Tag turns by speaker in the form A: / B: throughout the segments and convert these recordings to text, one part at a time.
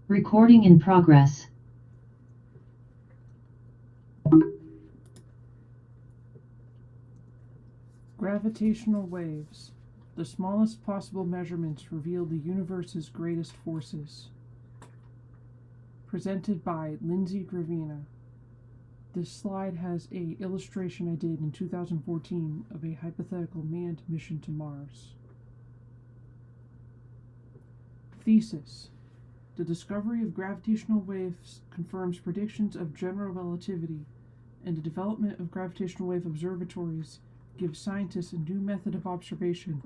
A: Recording in progress.
B: Gravitational waves. The smallest possible measurements reveal the universe's greatest forces. Presented by Lindsay Gravina. This slide has an illustration I did in 2014 of a hypothetical manned mission to Mars. Thesis. The discovery of gravitational waves confirms predictions of general relativity, and the development of gravitational wave observatories gives scientists a new method of observation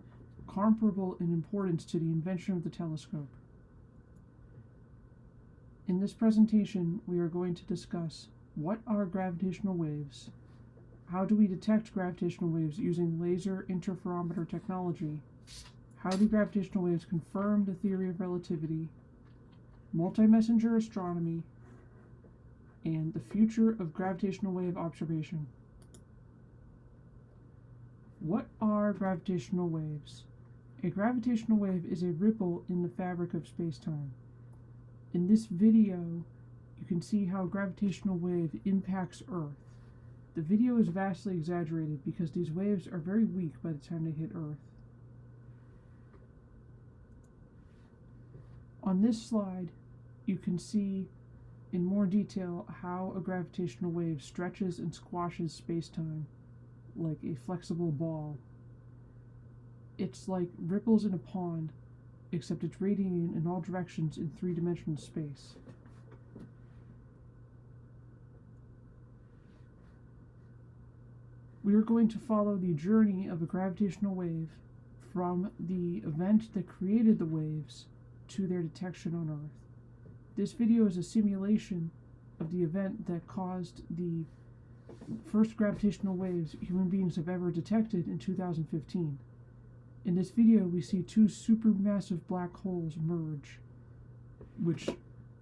B: comparable in importance to the invention of the telescope. In this presentation, we are going to discuss what are gravitational waves, how do we detect gravitational waves using laser interferometer technology, how do gravitational waves confirm the theory of relativity, multi-messenger astronomy, and the future of gravitational wave observation. What are gravitational waves? A gravitational wave is a ripple in the fabric of space-time. In this video, you can see how a gravitational wave impacts Earth. The video is vastly exaggerated because these waves are very weak by the time they hit Earth. On this slide, you can see in more detail how a gravitational wave stretches and squashes space-time like a flexible ball. It's like ripples in a pond, except it's radiating in all directions in three-dimensional space. We are going to follow the journey of a gravitational wave from the event that created the waves to their detection on Earth. This video is a simulation of the event that caused the first gravitational waves human beings have ever detected in 2015. In this video, we see two supermassive black holes merge, which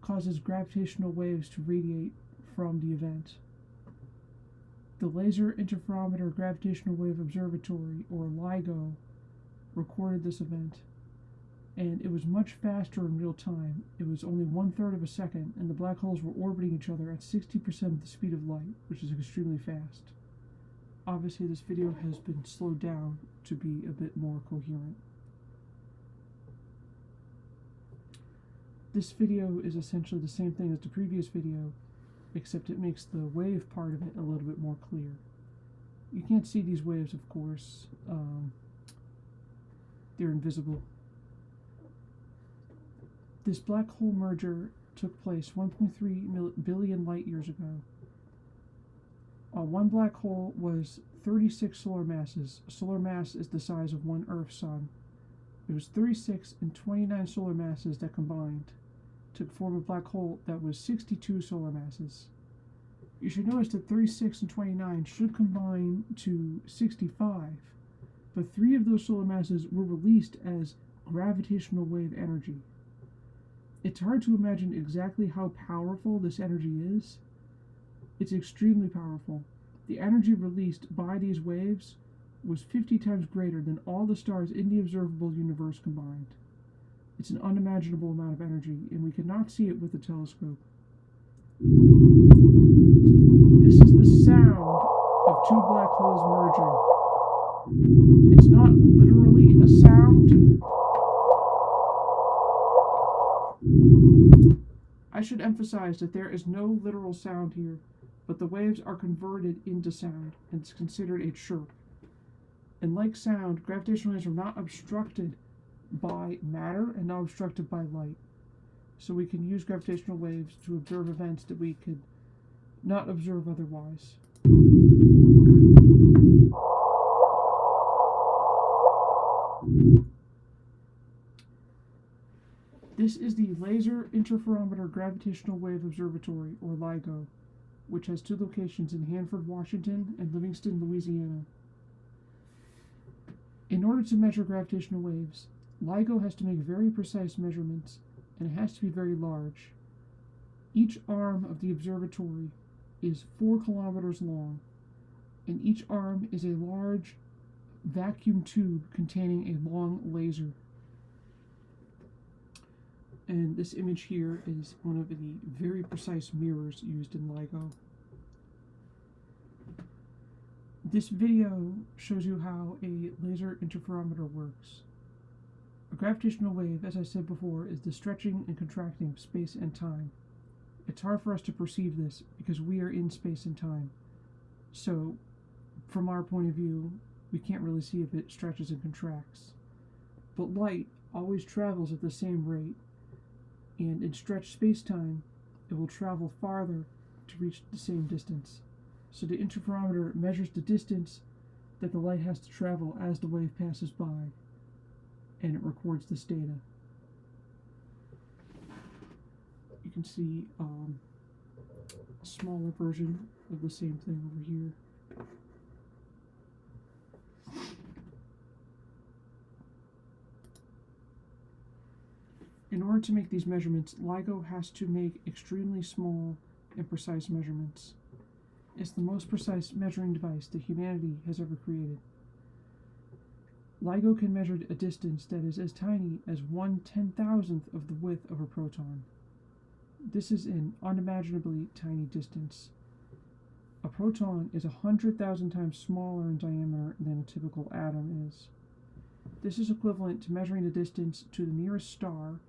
B: causes gravitational waves to radiate from the event. The Laser Interferometer Gravitational Wave Observatory, or LIGO, recorded this event, and it was much faster in real time. It was only 1/3 of a second, and the black holes were orbiting each other at 60% of the speed of light, which is extremely fast. Obviously, this video has been slowed down to be a bit more coherent. This video is essentially the same thing as the previous video, except it makes the wave part of it a little bit more clear. You can't see these waves, of course. They're invisible. This black hole merger took place 1.3 billion light years ago. One black hole was 36 solar masses. A solar mass is the size of one Earth sun. It was 36 and 29 solar masses that combined to form a black hole that was 62 solar masses. You should notice that 36 and 29 should combine to 65, but 3 of those solar masses were released as gravitational wave energy. It's hard to imagine exactly how powerful this energy is. It's extremely powerful. The energy released by these waves was 50 times greater than all the stars in the observable universe combined. It's an unimaginable amount of energy, and we cannot see it with the telescope. This is the sound of two black holes merging. It's not literally a sound. I should emphasize that there is no literal sound here, but the waves are converted into sound, and it's considered a chirp. And like sound, gravitational waves are not obstructed by matter and not obstructed by light. So we can use gravitational waves to observe events that we could not observe otherwise. This is the Laser Interferometer Gravitational Wave Observatory, or LIGO, which has 2 locations in Hanford, Washington, and Livingston, Louisiana. In order to measure gravitational waves, LIGO has to make very precise measurements, and it has to be very large. Each arm of the observatory is 4 kilometers long, and each arm is a large vacuum tube containing a long laser. And this image here is one of the very precise mirrors used in LIGO. This video shows you how a laser interferometer works. A gravitational wave, as I said before, is the stretching and contracting of space and time. It's hard for us to perceive this because we are in space and time. So, from our point of view, we can't really see if it stretches and contracts. But light always travels at the same rate, and in stretched space-time, it will travel farther to reach the same distance. So the interferometer measures the distance that the light has to travel as the wave passes by, and it records this data. You can see a smaller version of the same thing over here. In order to make these measurements, LIGO has to make extremely small and precise measurements. It's the most precise measuring device that humanity has ever created. LIGO can measure a distance that is as tiny as 1/10,000th of the width of a proton. This is an unimaginably tiny distance. A proton is 100,000 times smaller in diameter than a typical atom is. This is equivalent to measuring the distance to the nearest star,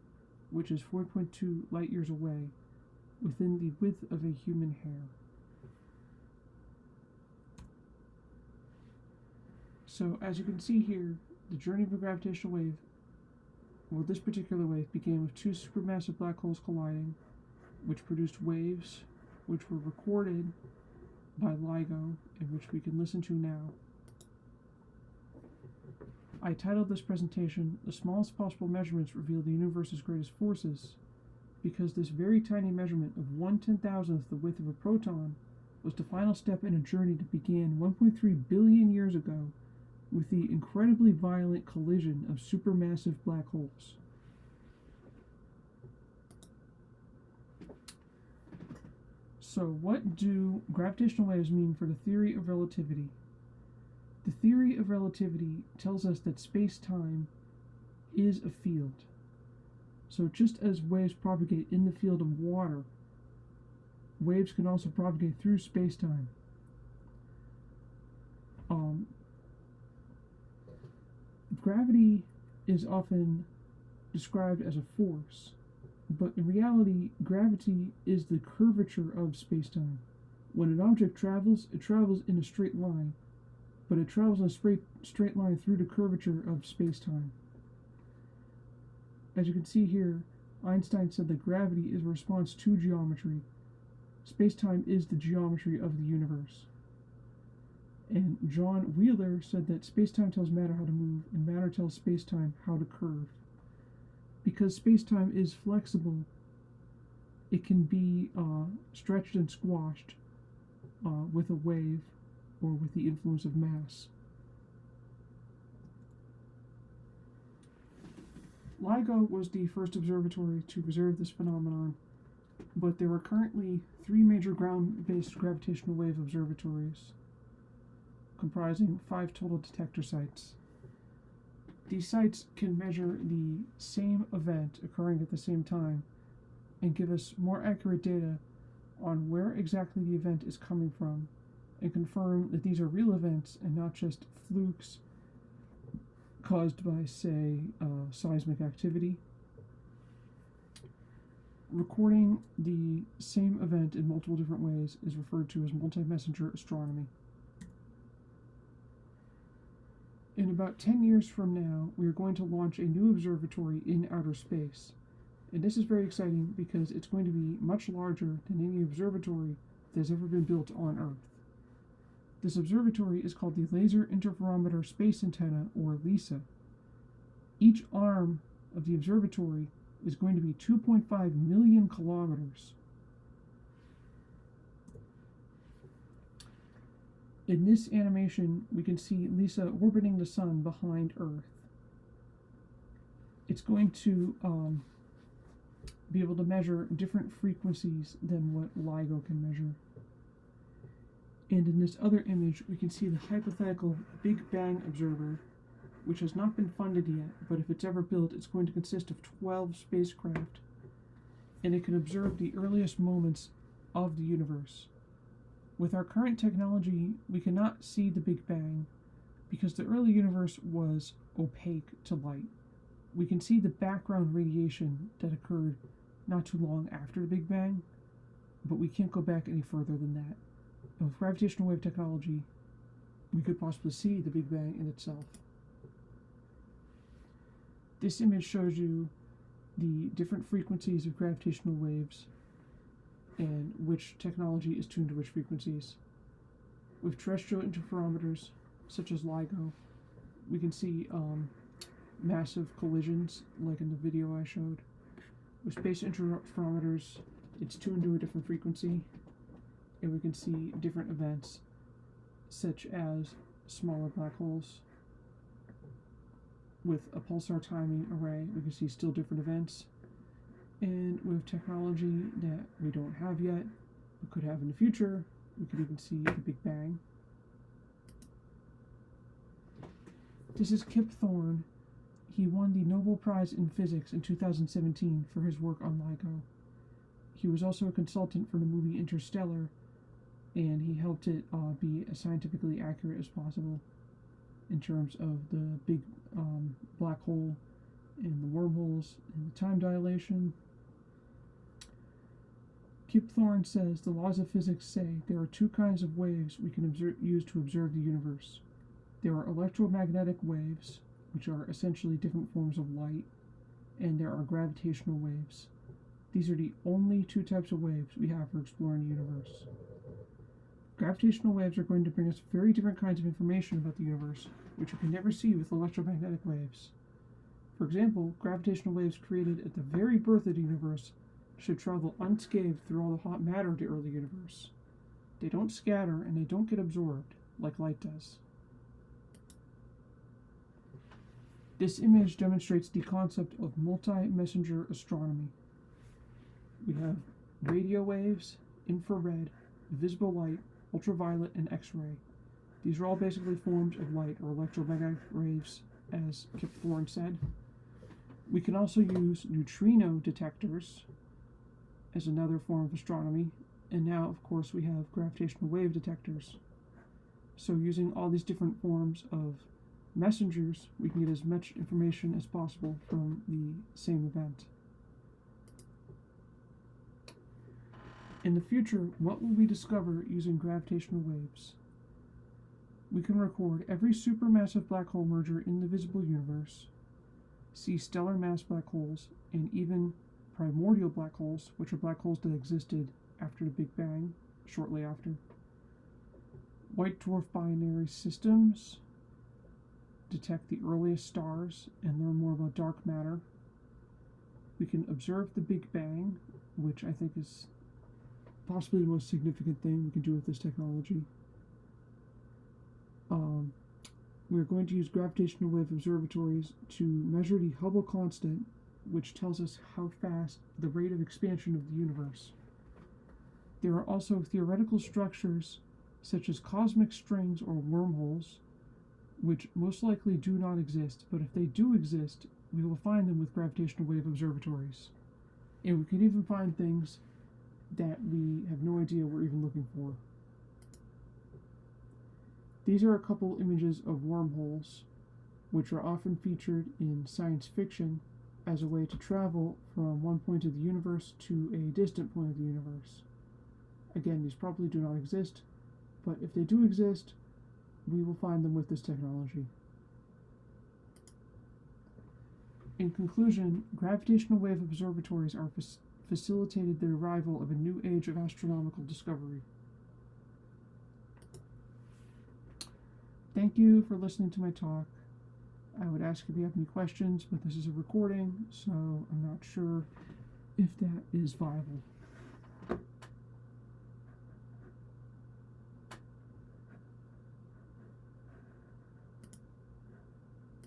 B: which is 4.2 light years away, within the width of a human hair. So, as you can see here, the journey of a gravitational wave, well, this particular wave began with two supermassive black holes colliding, which produced waves, which were recorded by LIGO, and which we can listen to now. I titled this presentation, "The Smallest Possible Measurements Reveal the Universe's Greatest Forces," because this very tiny measurement of 1/10,000th the width of a proton was the final step in a journey that began 1.3 billion years ago with the incredibly violent collision of supermassive black holes. So, what do gravitational waves mean for the theory of relativity? The theory of relativity tells us that space-time is a field. So just as waves propagate in the field of water, waves can also propagate through space-time. Gravity is often described as a force, but in reality, gravity is the curvature of space-time. When an object travels, it travels in a straight line, but it travels in a straight line through the curvature of space-time. As you can see here, Einstein said that gravity is a response to geometry. Space-time is the geometry of the universe. And John Wheeler said that space-time tells matter how to move, and matter tells space-time how to curve. Because space-time is flexible, it can be stretched and squashed with a wave or with the influence of mass. LIGO was the first observatory to observe this phenomenon, but there are currently 3 major ground-based gravitational wave observatories, comprising 5 total detector sites. These sites can measure the same event occurring at the same time and give us more accurate data on where exactly the event is coming from, and confirm that these are real events and not just flukes caused by, say, seismic activity. Recording the same event in multiple different ways is referred to as multi-messenger astronomy. In about 10 years from now, we are going to launch a new observatory in outer space. And this is very exciting because it's going to be much larger than any observatory that has ever been built on Earth. This observatory is called the Laser Interferometer Space Antenna, or LISA. Each arm of the observatory is going to be 2.5 million kilometers. In this animation, we can see LISA orbiting the sun behind Earth. It's going to be able to measure different frequencies than what LIGO can measure. And in this other image, we can see the hypothetical Big Bang observer, which has not been funded yet, but if it's ever built, it's going to consist of 12 spacecraft and it can observe the earliest moments of the universe. With our current technology, we cannot see the Big Bang because the early universe was opaque to light. We can see the background radiation that occurred not too long after the Big Bang, but we can't go back any further than that. And with gravitational wave technology, we could possibly see the Big Bang in itself. This image shows you the different frequencies of gravitational waves and which technology is tuned to which frequencies. With terrestrial interferometers, such as LIGO, we can see massive collisions, like in the video I showed. With space interferometers, it's tuned to a different frequency, and we can see different events, such as smaller black holes. With a pulsar timing array, we can see still different events. And with technology that we don't have yet, we could have in the future, we could even see the Big Bang. This is Kip Thorne. He won the Nobel Prize in Physics in 2017 for his work on LIGO. He was also a consultant for the movie Interstellar, and he helped it be as scientifically accurate as possible in terms of the big black hole and the wormholes and the time dilation. Kip Thorne says the laws of physics say there are two kinds of waves we can use to observe the universe. There are electromagnetic waves, which are essentially different forms of light, and there are gravitational waves. These are the only two types of waves we have for exploring the universe. Gravitational waves are going to bring us very different kinds of information about the universe, which you can never see with electromagnetic waves. For example, gravitational waves created at the very birth of the universe should travel unscathed through all the hot matter of the early universe. They don't scatter and they don't get absorbed like light does. This image demonstrates the concept of multi-messenger astronomy. We have radio waves, infrared, visible light, ultraviolet, and X-ray. These are all basically forms of light or electromagnetic waves, as Kip Thorne said. We can also use neutrino detectors as another form of astronomy, and now, of course, we have gravitational wave detectors. So using all these different forms of messengers, we can get as much information as possible from the same event. In the future, what will we discover using gravitational waves? We can record every supermassive black hole merger in the visible universe, see stellar mass black holes, and even primordial black holes, which are black holes that existed after the Big Bang, shortly after. White dwarf binary systems, detect the earliest stars, and learn more about dark matter. We can observe the Big Bang, which I think is possibly the most significant thing we can do with this technology. We're going to use gravitational wave observatories to measure the Hubble constant, which tells us how fast the rate of expansion of the universe. There are also theoretical structures such as cosmic strings or wormholes, which most likely do not exist, but if they do exist, we will find them with gravitational wave observatories. And we can even find things that we have no idea we're even looking for. These are a couple images of wormholes, which are often featured in science fiction as a way to travel from one point of the universe to a distant point of the universe. Again, these probably do not exist, but if they do exist, we will find them with this technology. In conclusion, gravitational wave observatories are facilitated the arrival of a new age of astronomical discovery. Thank you for listening to my talk. I would ask if you have any questions, but this is a recording, so I'm not sure if that is viable.